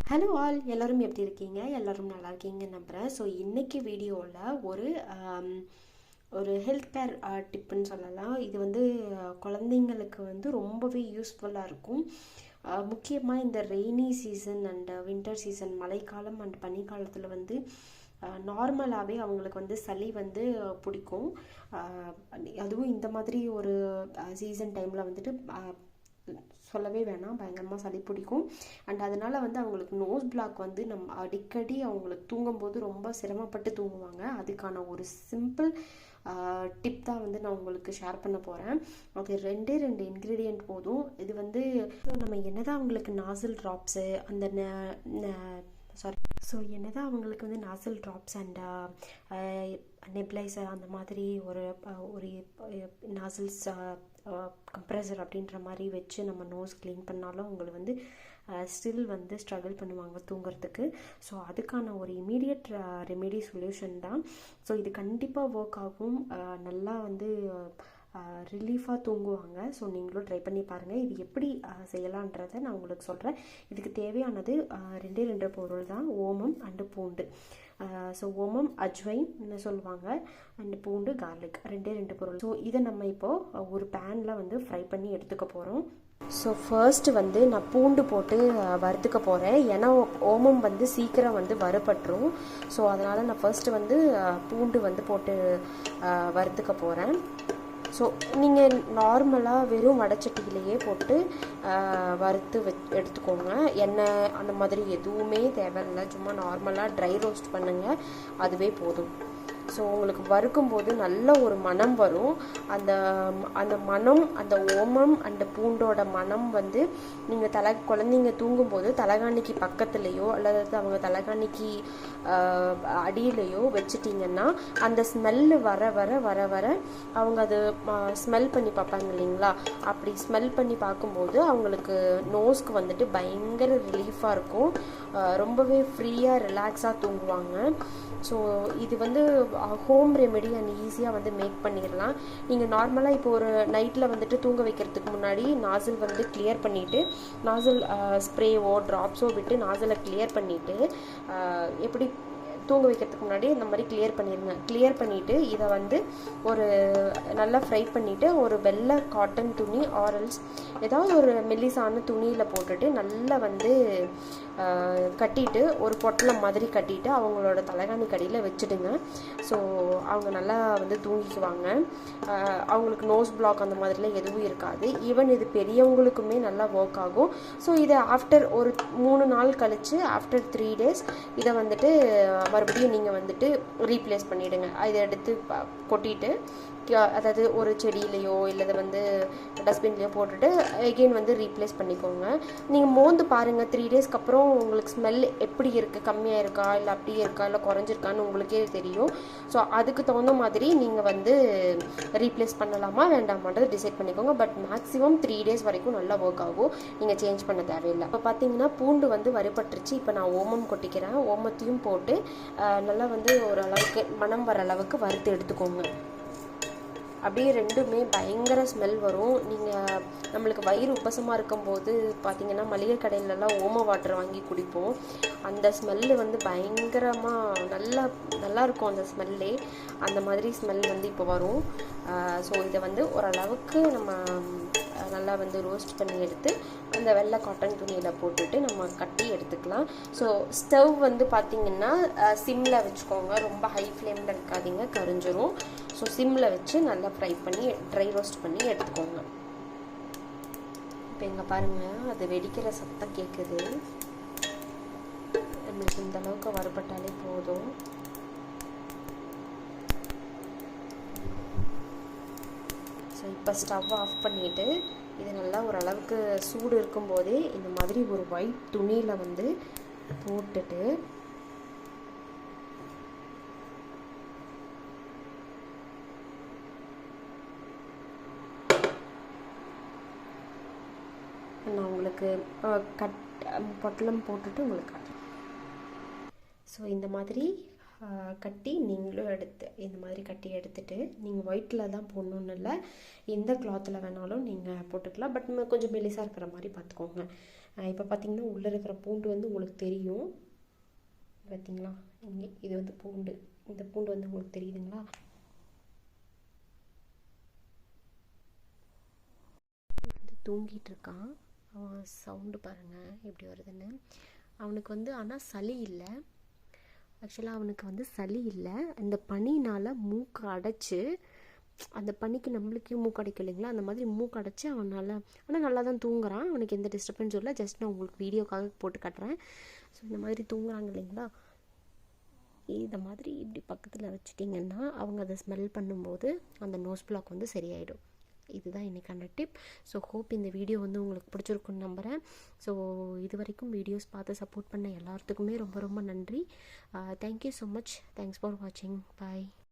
Hello all, எல்லோரும் எப்படி இருக்கீங்க? எல்லோரும் நல்லா இருக்கீங்கன்னு நம்புகிறேன். ஸோ இன்றைக்கி வீடியோவில் ஒரு ஹெல்த் கேர் டிப்புன்னு சொல்லலாம். இது குழந்தைங்களுக்கு ரொம்பவே யூஸ்ஃபுல்லாக இருக்கும். முக்கியமாக இந்த rainy season and winter season, மழைக்காலம் அண்ட் பனிக்காலத்தில் நார்மலாகவே அவங்களுக்கு சளி பிடிக்கும். அதுவும் இந்த மாதிரி ஒரு சீசன் டைமில் சொல்லவே வேணாம், பயங்கரமாக சளி பிடிக்கும். அண்ட் அதனால் அவங்களுக்கு நோஸ் பிளாக் நம்ம அடிக்கடி அவங்களுக்கு தூங்கும்போது ரொம்ப சிரமப்பட்டு தூங்குவாங்க. அதுக்கான ஒரு சிம்பிள் டிப் தான் நான் உங்களுக்கு ஷேர் பண்ண போகிறேன். அது ரெண்டே இன்க்ரீடியண்ட் போதும். இது நம்ம என்னதான் அவங்களுக்கு நாசல் ட்ராப்ஸு அந்த என்னதான் அவங்களுக்கு நாசல் ட்ராப்ஸ் அண்ட் நெப்லைசர் அந்த மாதிரி ஒரு நாசல்ஸ் கம்ப்ரெசர் அப்படின்ற மாதிரி வச்சு நம்ம நோஸ் க்ளீன் பண்ணாலும் அவங்களுக்கு ஸ்டில் ஸ்ட்ரகிள் பண்ணுவாங்க தூங்குறதுக்கு. ஸோ அதுக்கான ஒரு இமீடியட் ரெமெடி சொல்யூஷன் தான். ஸோ இது கண்டிப்பாக ஒர்க் ஆகும். நல்லா ரிலீஃபாக தூங்குவாங்க. ஸோ நீங்களும் ட்ரை பண்ணி பாருங்கள். இது எப்படி செய்யலான்றதை நான் உங்களுக்கு சொல்கிறேன். இதுக்கு தேவையானது ரெண்டே பொருள் தான், ஓமம் அண்டு பூண்டு. ஸோ ஓமம் அஜ்வைன்னு சொல்லுவாங்க, அண்டு பூண்டு கார்லிக், ரெண்டே பொருள். ஸோ இதை நம்ம இப்போது ஒரு பேனில் ஃப்ரை பண்ணி எடுத்துக்க போகிறோம். ஸோ ஃபர்ஸ்ட்டு நான் பூண்டு போட்டு வறுத்துக்க போகிறேன். ஏன்னா ஓமம் சீக்கிரம் வறுபட்டுரும். ஸோ அதனால் நான் ஃபர்ஸ்ட்டு பூண்டு போட்டு வறுத்துக்க போகிறேன். ஸோ நீங்கள் நார்மலாக வெறும் வடைச்சட்டியிலையே போட்டு வறுத்து எடுத்துக்கோங்க. எண்ணெய் அந்த மாதிரி எதுவுமே தேவையில்லை. சும்மா நார்மலாக ட்ரை ரோஸ்ட் பண்ணுங்கள், அதுவே போதும். ஸோ உங்களுக்கு வறுக்கும்போது நல்ல ஒரு மணம் வரும். அந்த மணம், அந்த ஓமம் அந்த பூண்டோட மணம் நீங்கள் குழந்தைங்க தூங்கும்போது தலைகாணிக்கு பக்கத்துலேயோ அல்லது அவங்க தலைகாணிக்கு அடியிலையோ வச்சிட்டிங்கன்னா அந்த ஸ்மெல்லு வர வர வர வர அவங்க அது ஸ்மெல் பண்ணி பார்ப்பாங்க இல்லைங்களா? அப்படி ஸ்மெல் பண்ணி பார்க்கும்போது அவங்களுக்கு நோஸ்க்கு பயங்கர ரிலீஃபாக இருக்கும். ரொம்பவே ஃப்ரீயாக ரிலாக்ஸாக தூங்குவாங்க. ஸோ இது ஹோம் ரெமெடி அண்ட் ஈஸியாக மேக் பண்ணிடலாம். நீங்கள் நார்மலாக இப்போ ஒரு நைட்டில் தூங்க வைக்கிறதுக்கு முன்னாடி நாசில் கிளியர் பண்ணிவிட்டு, நாசில் ஸ்ப்ரேவோ ட்ராப்ஸோ விட்டு நாசிலை கிளியர் பண்ணிவிட்டு, எப்படி தூங்க வைக்கிறதுக்கு முன்னாடி இந்த மாதிரி கிளியர் பண்ணிடுங்க. கிளியர் பண்ணிவிட்டு இதை ஒரு நல்லா ஃப்ரை பண்ணிவிட்டு ஒரு வெள்ளை காட்டன் துணி ஆரல்ஸ் ஏதாவது ஒரு மெல்லிசான துணியில் போட்டுட்டு நல்லா கட்டிட்டு ஒரு பொட்டலம் மாதிரி கட்டிட்டு அவங்களோட தலைகாணி கடியில் வச்சுடுங்க. ஸோ அவங்க நல்லா தூங்கிக்குவாங்க. அவங்களுக்கு நோஸ் பிளாக் அந்த மாதிரிலாம் எதுவும் இருக்காது. ஈவன் இது பெரியவங்களுக்குமே நல்லா ஒர்க் ஆகும். ஸோ இதை ஆஃப்டர் ஒரு 3 நாள் கழித்து, ஆஃப்டர் 3 days இதை மறுபடியும் நீங்கள் ரீப்ளேஸ் பண்ணிவிடுங்க. இதை எடுத்து கொட்டிட்டு, அதாவது ஒரு செடியிலையோ இல்லை டஸ்ட்பின்லையோ போட்டுட்டு எகெயின் ரீப்ளேஸ் பண்ணிக்கோங்க. நீங்கள் மோந்து பாருங்கள் 3 daysக்கு அப்புறம் உங்களுக்கு ஸ்மெல் எப்படி இருக்குது, கம்மியாக இருக்கா இல்லை அப்படியே இருக்கா இல்லை குறைஞ்சிருக்கான்னு உங்களுக்கே தெரியும். ஸோ அதுக்கு தகுந்த மாதிரி நீங்கள் ரீப்ளேஸ் பண்ணலாமா வேண்டாமான்றதை டிசைட் பண்ணிக்கோங்க. பட் மேக்ஸிமம் 3 days வரைக்கும் நல்லா ஒர்க் ஆகும். நீங்கள் சேஞ்ச் பண்ண தேவையில்லை. இப்போ பார்த்தீங்கன்னா பூண்டு வறுபட்டுருச்சு. இப்போ நான் ஓமம் கொட்டிக்கிறேன். ஓமத்தையும் போட்டு நல்லா ஓரளவுக்கு மணம் வர அளவுக்கு வறுத்து எடுத்துக்கோங்க. அப்படியே ரெண்டுமே பயங்கர ஸ்மெல் வரும். நீங்கள் நம்மளுக்கு வயிறு உப்பசமாக இருக்கும்போது பார்த்தீங்கன்னா மளிகை கடையிலலாம் ஓம வாட்டர் வாங்கி குடிப்போம். அந்த ஸ்மெல்லு பயங்கரமாக நல்லா இருக்கும். அந்த ஸ்மெல்லே அந்த மாதிரி ஸ்மெல் இப்போ வரும். ஸோ இதை ஓரளவுக்கு நம்ம நல்லா ரோஸ்ட் பண்ணி எடுத்து அந்த வெள்ளை காட்டன் துணியில் போட்டுட்டு நம்ம கட்டி எடுத்துக்கலாம். ஸோ ஸ்டவ் பார்த்திங்கன்னா சிம்மில் வச்சுக்கோங்க. ரொம்ப ஹை ஃப்ளேமில் இருக்காதீங்க, கரிஞ்சிரும். ஸோ சிம்மில் வச்சு நல்லா ஃப்ரை பண்ணி ட்ரை ரோஸ்ட் பண்ணி எடுத்துக்கோங்க. இப்போ இங்கே பாருங்கள், அது வெடிக்கிற சத்தம் கேட்குது. நம்மளுக்கு இந்த அளவுக்கு வறுபட்டாலே போதும். ஸோ இப்போ ஸ்டவ் ஆஃப் பண்ணிவிட்டு இது நல்லா ஓரளவுக்கு சூடு இருக்கும்போதே இந்த மாதிரி ஒரு ஒயிட் துணியில் போட்டுட்டு நான் உங்களுக்கு பொட்டலம் போட்டுட்டு உங்களுக்கு காட்டுறேன். ஸோ இந்த மாதிரி கட்டி நீங்களும் இந்த மாதிரி கட்டி எடுத்துட்டு நீங்கள் ஒயிட்டில் தான் போடணுன்னு இல்லை, எந்த கிளாத்தில் வேணாலும் நீங்கள் போட்டுக்கலாம். பட் கொஞ்சம் மெலிசாக இருக்கிற மாதிரி பார்த்துக்கோங்க. இப்போ பார்த்திங்கன்னா உள்ளே இருக்கிற பூண்டு வந்து உங்களுக்கு தெரியும். பார்த்திங்களா, இங்கே இது வந்து பூண்டு, இந்த பூண்டு வந்து உங்களுக்கு தெரியுதுங்களா? வந்து தூங்கிட்டு இருக்கான். அவன் சவுண்டு பாருங்கள் எப்படி வருதுன்னு. அவனுக்கு வந்து ஆனால் சளி இல்லை. ஆக்சுவலாக அவனுக்கு வந்து சளி இல்லை. இந்த பனினால் மூக்கு அடைச்சி, அந்த பனிக்கு நம்மளுக்கே மூக்கு அடைக்கும் இல்லைங்களா, அந்த மாதிரி மூக்கு அடைச்சி அவனால், ஆனால் நல்லா தான் தூங்குறான். அவனுக்கு எந்த டிஸ்டர்பன்ஸும் இல்லை. ஜஸ்ட் நான் உங்களுக்கு வீடியோக்காக போட்டு காட்டுறேன். ஸோ இந்த மாதிரி தூங்குறாங்க இல்லைங்களா, இந்த மாதிரி இப்படி பக்கத்தில் வச்சிட்டிங்கன்னா அவங்க அதை ஸ்மெல் பண்ணும்போது அந்த நோஸ் பிளாக் வந்து சரியாயிடும். இதுதான் இன்றைக்கான டிப். ஸோ ஹோப் இந்த வீடியோ வந்து உங்களுக்கு பிடிச்சிருக்குன்னு நம்புகிறேன். ஸோ இது வரைக்கும் வீடியோஸ் பார்த்து சப்போர்ட் பண்ண எல்லாத்துக்குமே ரொம்ப ரொம்ப நன்றி. Thank you so much. Thanks for வாட்சிங். பாய்.